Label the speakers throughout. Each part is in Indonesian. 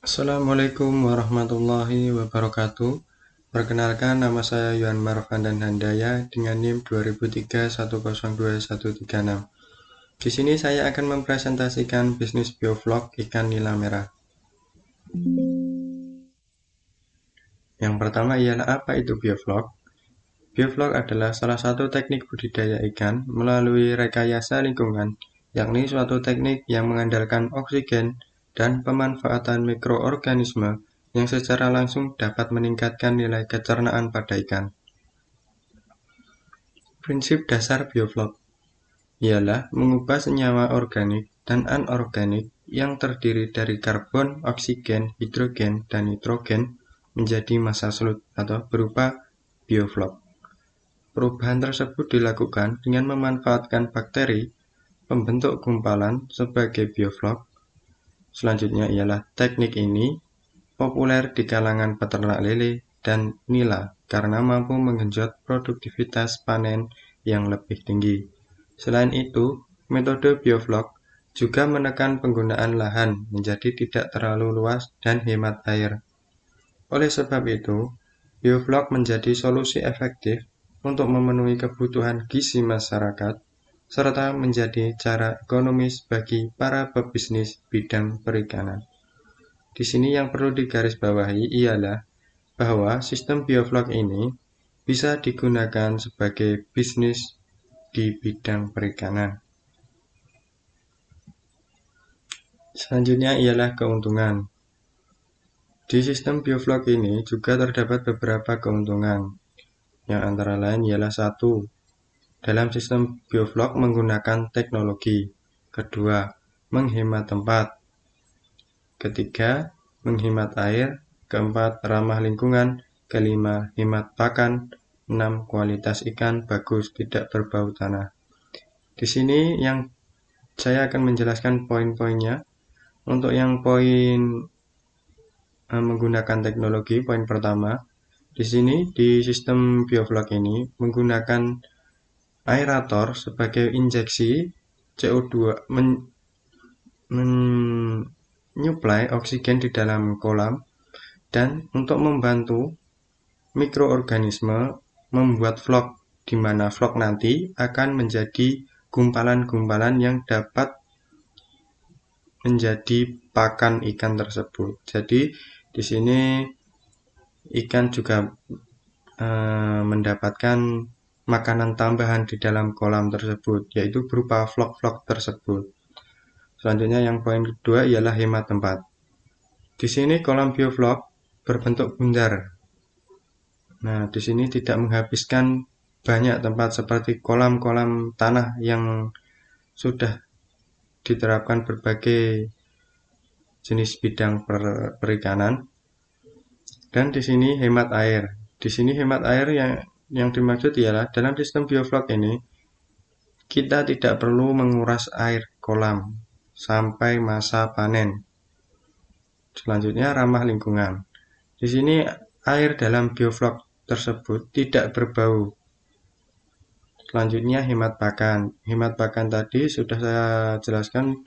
Speaker 1: Assalamualaikum warahmatullahi wabarakatuh. Perkenalkan, nama saya Yohan Marfan dan Handaya dengan NIM 2023102136. Di sini saya akan mempresentasikan bisnis bioflok ikan nila merah. Yang pertama ialah apa itu bioflok? Bioflok adalah salah satu teknik budidaya ikan melalui rekayasa lingkungan, yakni suatu teknik yang mengandalkan oksigen dan pemanfaatan mikroorganisme yang secara langsung dapat meningkatkan nilai kecernaan pada ikan. Prinsip dasar bioflok ialah mengubah senyawa organik dan anorganik yang terdiri dari karbon, oksigen, hidrogen, dan nitrogen menjadi massa solid atau berupa bioflok. Perubahan tersebut dilakukan dengan memanfaatkan bakteri pembentuk gumpalan sebagai bioflok. Selanjutnya ialah teknik ini populer di kalangan peternak lele dan nila karena mampu menggenjot produktivitas panen yang lebih tinggi. Selain itu, metode bioflok juga menekan penggunaan lahan menjadi tidak terlalu luas dan hemat air. Oleh sebab itu, bioflok menjadi solusi efektif untuk memenuhi kebutuhan gizi masyarakat, serta menjadi cara ekonomis bagi para pebisnis bidang perikanan. Di sini yang perlu digarisbawahi ialah bahwa sistem bioflok ini bisa digunakan sebagai bisnis di bidang perikanan. Selanjutnya ialah keuntungan. Di sistem bioflok ini juga terdapat beberapa keuntungan, yang antara lain ialah 1. Dalam sistem bioflok menggunakan teknologi. Kedua, menghemat tempat. Ketiga, menghemat air. Keempat, ramah lingkungan. Kelima, hemat pakan. 6. Kualitas ikan bagus, tidak berbau tanah. Di sini yang saya akan menjelaskan poin-poinnya. Untuk yang poin menggunakan teknologi, poin pertama, di sini di sistem bioflok ini menggunakan aerator sebagai injeksi CO2 menyuplai oksigen di dalam kolam dan untuk membantu mikroorganisme membuat vlog, di mana vlog nanti akan menjadi gumpalan-gumpalan yang dapat menjadi pakan ikan tersebut. Jadi di sini ikan juga mendapatkan makanan tambahan di dalam kolam tersebut, yaitu berupa vlog-vlog tersebut. Selanjutnya yang poin kedua ialah hemat tempat. Di sini kolam bioflok berbentuk bundar. Nah, di sini tidak menghabiskan banyak tempat seperti kolam-kolam tanah yang sudah diterapkan berbagai jenis bidang perikanan. Dan di sini hemat air. Di sini hemat air yang dimaksud ialah dalam sistem bioflok ini kita tidak perlu menguras air kolam sampai masa panen. Selanjutnya ramah lingkungan. Di sini air dalam bioflok tersebut tidak berbau. Selanjutnya hemat pakan. Hemat pakan tadi sudah saya jelaskan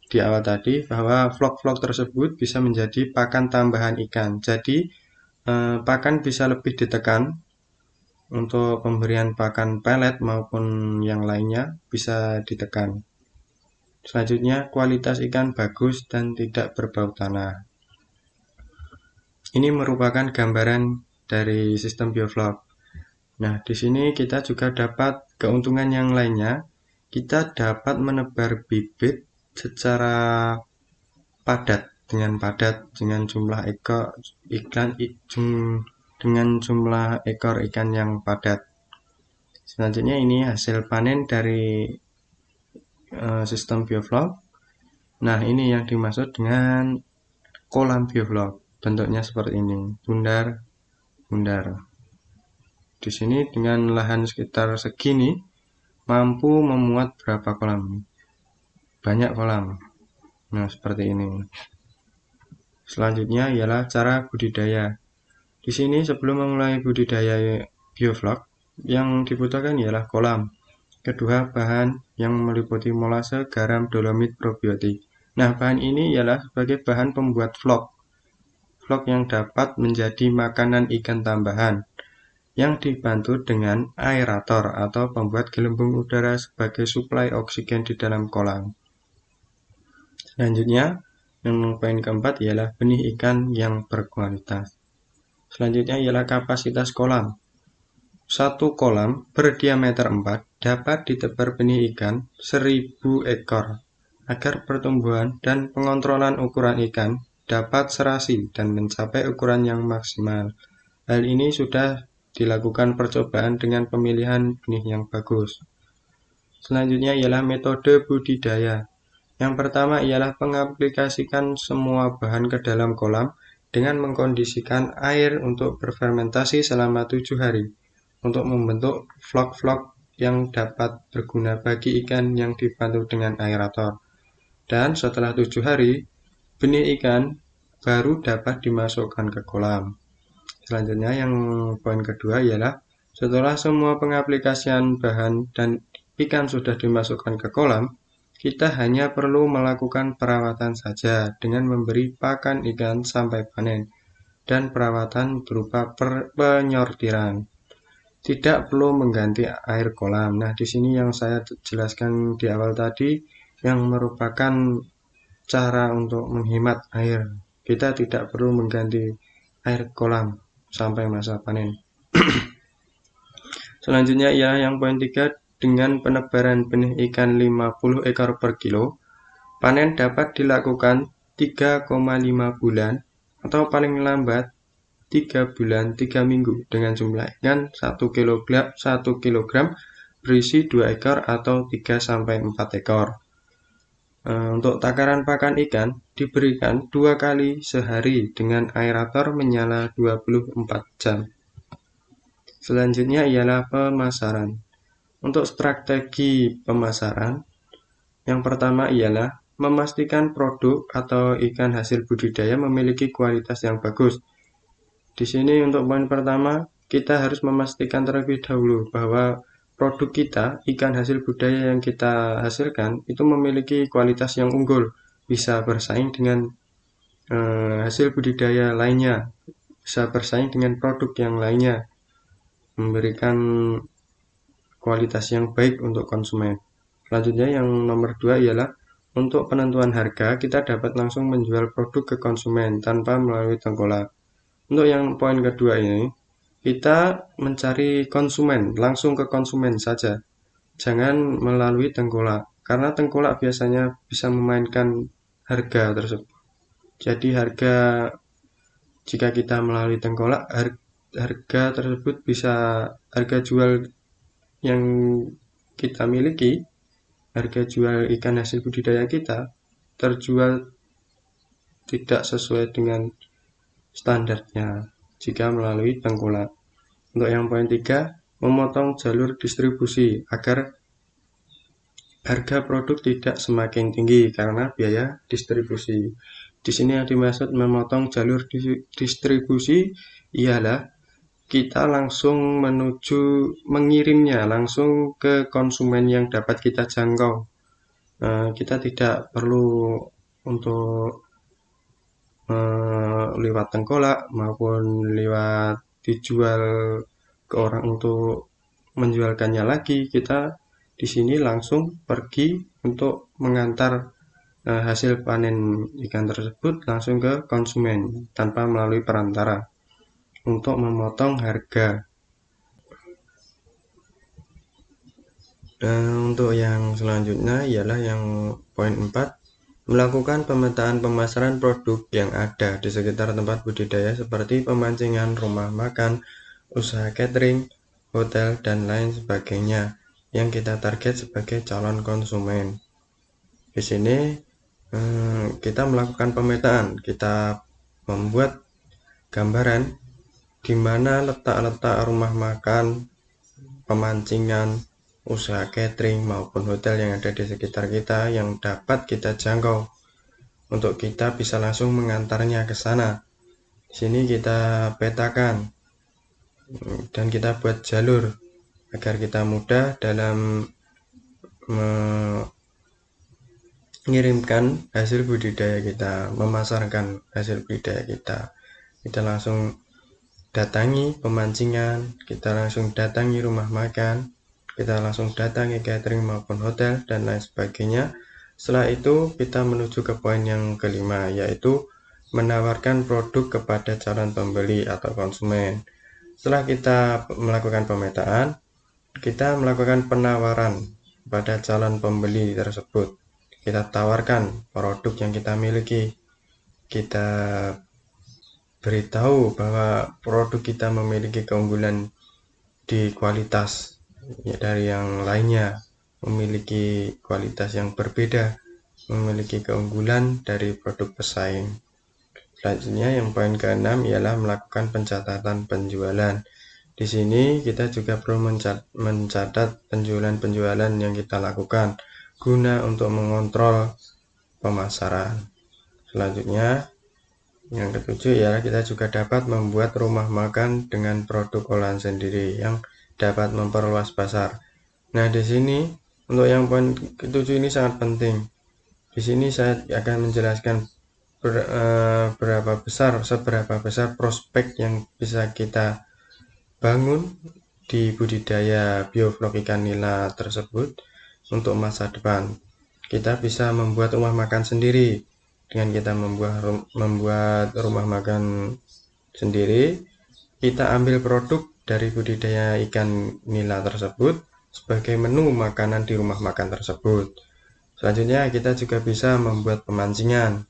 Speaker 1: di awal tadi bahwa vlog-vlog tersebut bisa menjadi pakan tambahan ikan. Jadi pakan bisa lebih ditekan untuk pemberian pakan pelet maupun yang lainnya bisa ditekan. Selanjutnya kualitas ikan bagus dan tidak berbau tanah. Ini merupakan gambaran dari sistem bioflok. Nah, di sini kita juga dapat keuntungan yang lainnya. Kita dapat menebar bibit secara padat dengan jumlah ekor ikan yang padat. Selanjutnya ini hasil panen dari sistem bioflok. Nah, ini yang dimaksud dengan kolam bioflok. Bentuknya seperti ini, bundar. Di sini dengan lahan sekitar segini mampu memuat berapa kolam? Banyak kolam. Nah, seperti ini. Selanjutnya ialah cara budidaya. Di sini sebelum memulai budidaya bioflok, yang dibutuhkan ialah kolam. Kedua, bahan yang meliputi molase, garam, dolomit, probiotik. Nah, bahan ini ialah sebagai bahan pembuat vlog. bioflok yang dapat menjadi makanan ikan tambahan, yang dibantu dengan aerator atau pembuat gelembung udara sebagai suplai oksigen di dalam kolam. Selanjutnya, yang poin keempat ialah benih ikan yang berkualitas. Selanjutnya ialah kapasitas kolam. Satu kolam berdiameter 4 dapat ditebar benih ikan 1000 ekor agar pertumbuhan dan pengontrolan ukuran ikan dapat serasi dan mencapai ukuran yang maksimal. Hal ini sudah dilakukan percobaan dengan pemilihan benih yang bagus. Selanjutnya ialah metode budidaya. Yang pertama ialah mengaplikasikan semua bahan ke dalam kolam dengan mengkondisikan air untuk berfermentasi selama 7 hari untuk membentuk vlog-vlog yang dapat berguna bagi ikan yang dibantu dengan aerator. Dan setelah 7 hari, benih ikan baru dapat dimasukkan ke kolam. Selanjutnya yang poin kedua ialah setelah semua pengaplikasian bahan dan ikan sudah dimasukkan ke kolam, kita hanya perlu melakukan perawatan saja dengan memberi pakan ikan sampai panen dan perawatan berupa penyortiran. Tidak perlu mengganti air kolam. Nah, di sini yang saya jelaskan di awal tadi yang merupakan cara untuk menghemat air. Kita tidak perlu mengganti air kolam sampai masa panen. Selanjutnya ialah yang poin 3, dengan penebaran benih ikan 50 ekor per kilo, panen dapat dilakukan 3,5 bulan atau paling lambat 3 bulan 3 minggu dengan jumlah ikan 1 kg berisi 2 ekor atau 3-4 ekor. Untuk takaran pakan ikan diberikan 2 kali sehari dengan aerator menyala 24 jam. Selanjutnya ialah pemasaran. Untuk strategi pemasaran, yang pertama ialah memastikan produk atau ikan hasil budidaya memiliki kualitas yang bagus. Di sini untuk poin pertama, kita harus memastikan terlebih dahulu bahwa produk kita, ikan hasil budidaya yang kita hasilkan, itu memiliki kualitas yang unggul, bisa bersaing dengan hasil budidaya lainnya, bisa bersaing dengan produk yang lainnya, memberikan kualitas yang baik untuk konsumen. Selanjutnya yang nomor 2 ialah untuk penentuan harga, kita dapat langsung menjual produk ke konsumen tanpa melalui tengkolak. Untuk yang poin kedua ini, kita mencari konsumen, langsung ke konsumen saja. Jangan melalui tengkolak, karena tengkolak biasanya bisa memainkan harga tersebut. Jadi jika kita melalui tengkolak, harga tersebut harga jual yang kita miliki, harga jual ikan hasil budidaya kita terjual tidak sesuai dengan standarnya jika melalui tengkulak. Untuk yang poin 3, memotong jalur distribusi agar harga produk tidak semakin tinggi karena biaya distribusi. Di sini yang dimaksud memotong jalur distribusi ialah kita langsung mengirimnya langsung ke konsumen yang dapat kita jangkau. Kita tidak perlu untuk lewat tengkolak maupun lewat dijual ke orang untuk menjualkannya lagi. Kita di sini langsung pergi untuk mengantar hasil panen ikan tersebut langsung ke konsumen tanpa melalui perantara untuk memotong harga. Untuk yang selanjutnya ialah yang poin 4, melakukan pemetaan pemasaran produk yang ada di sekitar tempat budidaya seperti pemancingan, rumah makan, usaha catering, hotel, dan lain sebagainya yang kita target sebagai calon konsumen. Di sini kita melakukan pemetaan, kita membuat gambaran di mana letak-letak rumah makan, pemancingan, usaha catering maupun hotel yang ada di sekitar kita yang dapat kita jangkau untuk kita bisa langsung mengantarnya ke sana. Di sini kita petakan dan kita buat jalur agar kita mudah dalam mengirimkan hasil budidaya kita, memasarkan hasil budidaya kita. kita langsung datangi pemancingan, kita langsung datangi rumah makan, kita langsung datangi catering maupun hotel, dan lain sebagainya. Setelah itu kita menuju ke poin yang kelima, yaitu menawarkan produk kepada calon pembeli atau konsumen. Setelah kita melakukan pemetaan, kita melakukan penawaran pada calon pembeli tersebut. Kita tawarkan produk yang kita miliki. Kita beritahu bahwa produk kita memiliki keunggulan di kualitas dari yang lainnya, memiliki kualitas yang berbeda, memiliki keunggulan dari produk pesaing. Selanjutnya yang poin ke-6 ialah melakukan pencatatan penjualan. Di sini kita juga perlu mencatat penjualan-penjualan yang kita lakukan guna untuk mengontrol pemasaran. Selanjutnya yang ketujuh ialah kita juga dapat membuat rumah makan dengan produk olahan sendiri yang dapat memperluas pasar. Nah, di sini untuk yang poin ketujuh ini sangat penting. Di sini saya akan menjelaskan seberapa besar prospek yang bisa kita bangun di budidaya bioflok ikan nila tersebut untuk masa depan. Kita bisa membuat rumah makan sendiri. Dengan kita membuat rumah makan sendiri, kita ambil produk dari budidaya ikan nila tersebut sebagai menu makanan di rumah makan tersebut. Selanjutnya kita juga bisa membuat pemancingan.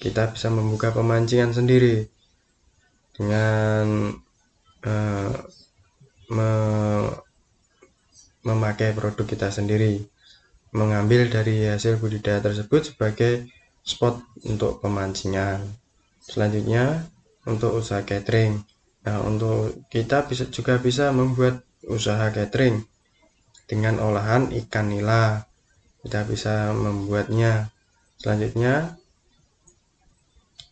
Speaker 1: Kita bisa membuka pemancingan sendiri dengan memakai produk kita sendiri, mengambil dari hasil budidaya tersebut sebagai spot untuk pemancingan. Selanjutnya untuk usaha catering. Nah, untuk kita juga bisa membuat usaha catering dengan olahan ikan nila. Kita bisa membuatnya. Selanjutnya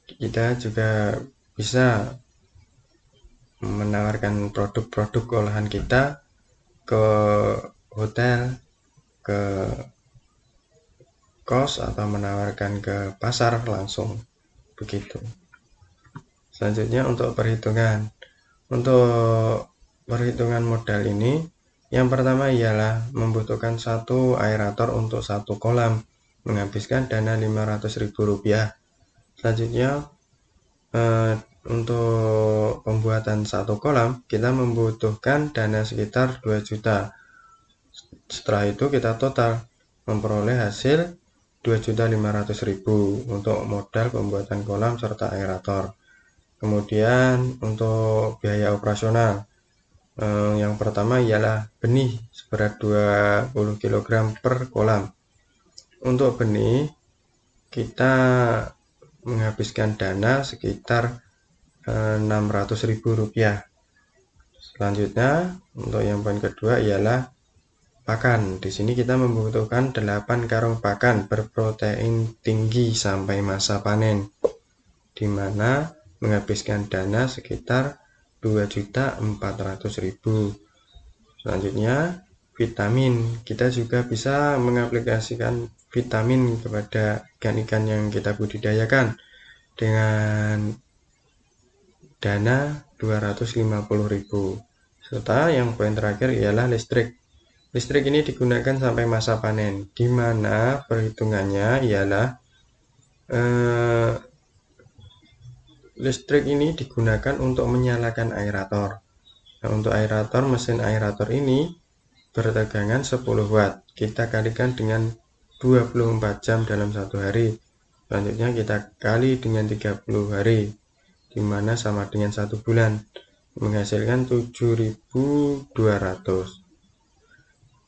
Speaker 1: kita juga bisa menawarkan produk-produk olahan kita ke hotel, ke kos, atau menawarkan ke pasar langsung, begitu. Selanjutnya untuk perhitungan. Untuk perhitungan modal ini, yang pertama ialah membutuhkan satu aerator untuk satu kolam, menghabiskan dana Rp500.000. Selanjutnya untuk pembuatan satu kolam kita membutuhkan dana sekitar 2 juta. Setelah itu kita total memperoleh hasil 2.500.000 untuk modal pembuatan kolam serta aerator. Kemudian untuk biaya operasional, yang pertama ialah benih seberat 20 kg per kolam. Untuk benih kita menghabiskan dana sekitar Rp600.000. Selanjutnya untuk yang poin kedua ialah pakan. Di sini kita membutuhkan 8 karung pakan berprotein tinggi sampai masa panen, di mana menghabiskan dana sekitar Rp2.400.000. Selanjutnya vitamin. Kita juga bisa mengaplikasikan vitamin kepada ikan-ikan yang kita budidayakan dengan dana Rp250.000. Serta yang poin terakhir ialah listrik. Listrik ini digunakan sampai masa panen, di mana perhitungannya ialah listrik ini digunakan untuk menyalakan aerator. Nah, untuk aerator, mesin aerator ini bertegangan 10 watt. Kita kalikan dengan 24 jam dalam satu hari. Selanjutnya kita kali dengan 30 hari, di mana sama dengan 1 bulan, menghasilkan 7.200.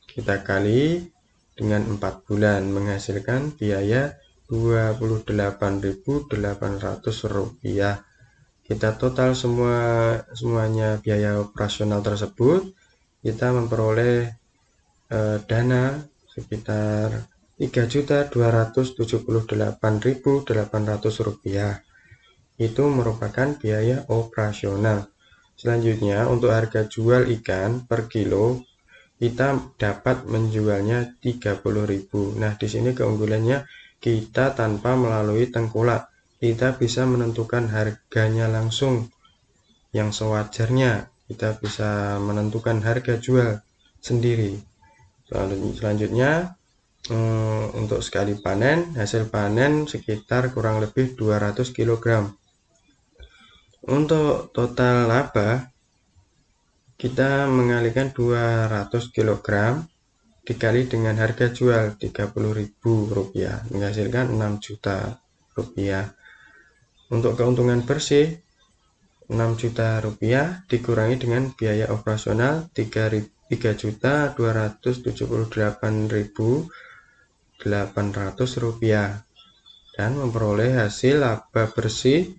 Speaker 1: Kita kali dengan 4 bulan, menghasilkan biaya Rp28.800. Kita total semuanya biaya operasional tersebut, kita memperoleh dana sekitar Rp3.278.800. Itu merupakan biaya operasional. Selanjutnya untuk harga jual ikan per kilo kita dapat menjualnya Rp30.000. Nah, di sini keunggulannya kita tanpa melalui tengkulak. kita bisa menentukan harganya langsung yang sewajarnya. Kita bisa menentukan harga jual sendiri. Selanjutnya, untuk sekali panen, hasil panen sekitar kurang lebih 200 kg. Untuk total laba, kita mengalihkan 200 kg dikali dengan harga jual Rp30.000, menghasilkan Rp6 juta. Untuk keuntungan bersih, Rp6 juta dikurangi dengan biaya operasional Rp3.278.800 dan memperoleh hasil laba bersih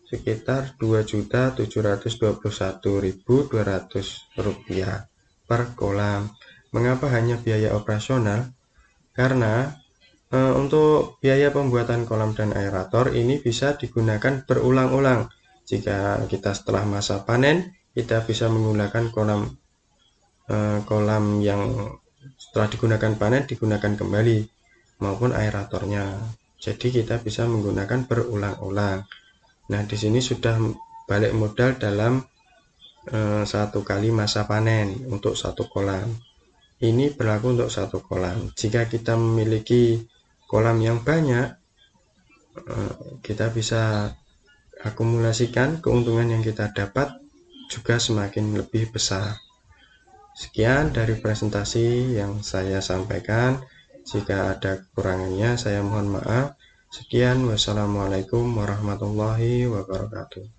Speaker 1: sekitar Rp2.721.200 per kolam. Mengapa hanya biaya operasional? Karena untuk biaya pembuatan kolam dan aerator ini bisa digunakan berulang-ulang. Jika kita setelah masa panen, kita bisa menggunakan kolam yang setelah digunakan panen digunakan kembali, maupun aeratornya. Jadi kita bisa menggunakan berulang-ulang. Nah, di sini sudah balik modal dalam 1 kali masa panen untuk 1 kolam. Ini berlaku untuk 1 kolam. Jika kita memiliki kolam yang banyak, kita bisa akumulasikan keuntungan yang kita dapat juga semakin lebih besar. Sekian dari presentasi yang saya sampaikan. Jika ada kekurangannya, saya mohon maaf. Sekian, wassalamualaikum warahmatullahi wabarakatuh.